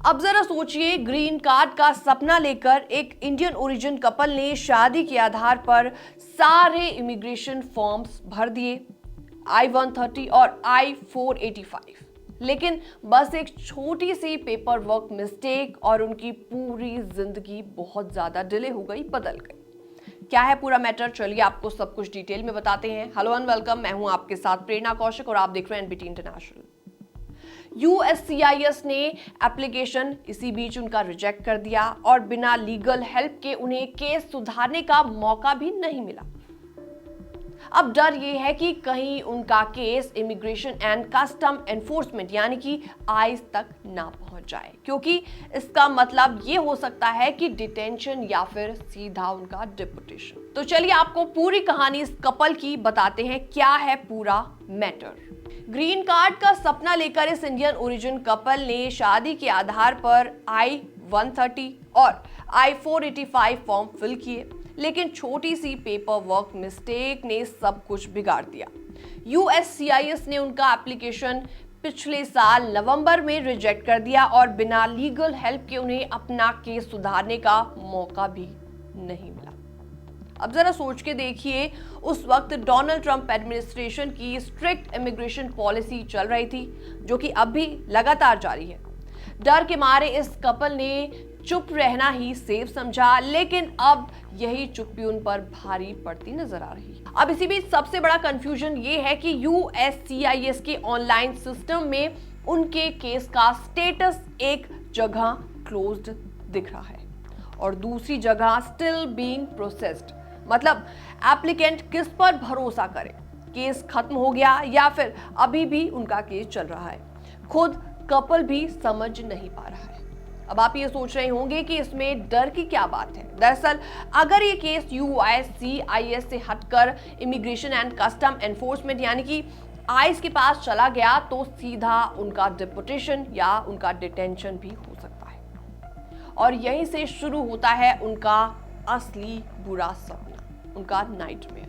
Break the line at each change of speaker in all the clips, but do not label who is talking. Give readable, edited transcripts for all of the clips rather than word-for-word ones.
अब जरा सोचिए, ग्रीन कार्ड का सपना लेकर एक इंडियन ओरिजिन कपल ने शादी के आधार पर सारे इमिग्रेशन फॉर्म्स भर दिए, I-130 और I-485, लेकिन बस एक छोटी सी पेपर वर्क मिस्टेक और उनकी पूरी जिंदगी बहुत ज्यादा डिले हो गई, बदल गई। क्या है पूरा मैटर, चलिए आपको सब कुछ डिटेल में बताते हैं। हेलो एंड वेलकम, मैं हूं आपके साथ प्रेरणा कौशिक और आप देख रहे हैं एनबीटी इंटरनेशनल। USCIS ने एप्लीकेशन इसी बीच उनका रिजेक्ट कर दिया और बिना लीगल हेल्प के उन्हें केस सुधारने का मौका भी नहीं मिला। अब डर यह है कि कहीं उनका case immigration and custom enforcement यानी कि आईस तक ना पहुंच जाए, क्योंकि इसका मतलब ये हो सकता है कि डिटेंशन या फिर सीधा उनका डिपोटेशन। तो चलिए आपको पूरी कहानी इस कपल की बताते हैं, क्या है पूरा मैटर। ग्रीन कार्ड का सपना लेकर इस इंडियन ओरिजिन कपल ने शादी के आधार पर I-130 और I-485 फॉर्म फिल किए, लेकिन छोटी सी पेपर वर्क मिस्टेक ने सब कुछ बिगाड़ दिया। USCIS ने उनका एप्लीकेशन पिछले साल नवंबर में रिजेक्ट कर दिया और बिना लीगल हेल्प के उन्हें अपना केस सुधारने का मौका भी नहीं मिला। अब जरा सोच के देखिए, उस वक्त डोनाल्ड ट्रंप एडमिनिस्ट्रेशन की स्ट्रिक्ट इमिग्रेशन पॉलिसी चल रही थी, जो कि अब भी लगातार जारी है। डर के मारे इस कपल ने चुप रहना ही सेफ समझा, लेकिन अब यही चुप्पी उन पर भारी पड़ती नजर आ रही है। अब इसी बीच सबसे बड़ा कंफ्यूजन ये है कि USCIS के ऑनलाइन सिस्टम में उनके केस का स्टेटस एक जगह क्लोज्ड दिख रहा है और दूसरी जगह स्टिल बीइंग प्रोसेस्ड। मतलब एप्लीकेंट किस पर भरोसा करे, केस खत्म हो गया या फिर अभी भी उनका केस चल रहा है, खुद कपल भी समझ नहीं पा रहा है। अब आप ये सोच रहे होंगे कि इसमें डर की क्या बात है। दरअसल अगर ये केस USCIS से हटकर इमिग्रेशन एंड कस्टम एनफोर्समेंट यानी कि आईस के पास चला गया तो सीधा उनका डिपोटेशन या उनका डिटेंशन भी हो सकता है और यहीं से शुरू होता है उनका असली बुरा सपना, उनका नाइटमेयर।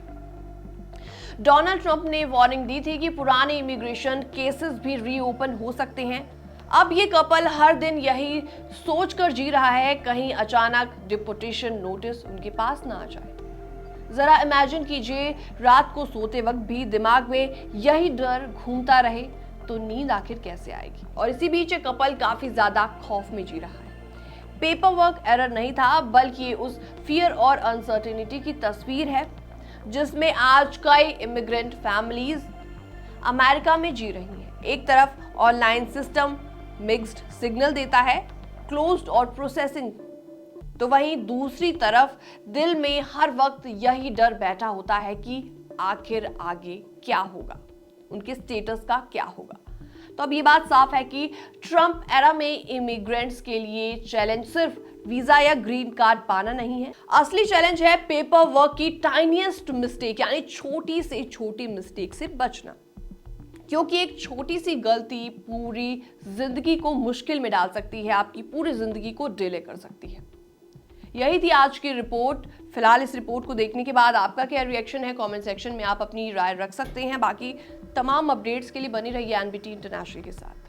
डोनाल्ड ट्रंप ने वार्निंग दी थी कि पुराने इमिग्रेशन केसेस भी रीओपन हो सकते हैं। अब ये कपल हर दिन यही सोचकर जी रहा है, कहीं अचानक डिपोटेशन नोटिस उनके पास ना आ जाए। जरा इमेजिन कीजिए, रात को सोते वक्त भी दिमाग में यही डर घूमता रहे तो नींद आखिर कैसे आएगी। और इसी बीच ये कपल काफी ज्यादा खौफ में जी रहा है। पेपर वर्क एरर नहीं था, बल्कि उस फियर और अनसर्टेनिटी की तस्वीर है जिसमें आज कई इमिग्रेंट फैमिलीज अमेरिका में जी रही हैं। एक तरफ ऑनलाइन सिस्टम मिक्स्ड सिग्नल देता है, क्लोज्ड और प्रोसेसिंग, तो वहीं दूसरी तरफ दिल में हर वक्त यही डर बैठा होता है कि आखिर आगे क्या होगा, उनके स्टेटस का क्या होगा। तो अब ये बात साफ है कि ट्रंप एरा में इमिग्रेंट्स के लिए चैलेंज सिर्फ वीजा या ग्रीन कार्ड पाना नहीं है, असली चैलेंज है पेपर वर्क की टाइनीएस्ट मिस्टेक यानी छोटी से छोटी मिस्टेक से बचना, क्योंकि एक छोटी सी गलती पूरी जिंदगी को मुश्किल में डाल सकती है, आपकी पूरी जिंदगी को डिले कर सकती है। यही थी आज की रिपोर्ट। फिलहाल इस रिपोर्ट को देखने के बाद आपका क्या रिएक्शन है, कमेंट सेक्शन में आप अपनी राय रख सकते हैं। बाकी तमाम अपडेट्स के लिए बनी रहिए एनबीटी इंटरनेशनल के साथ।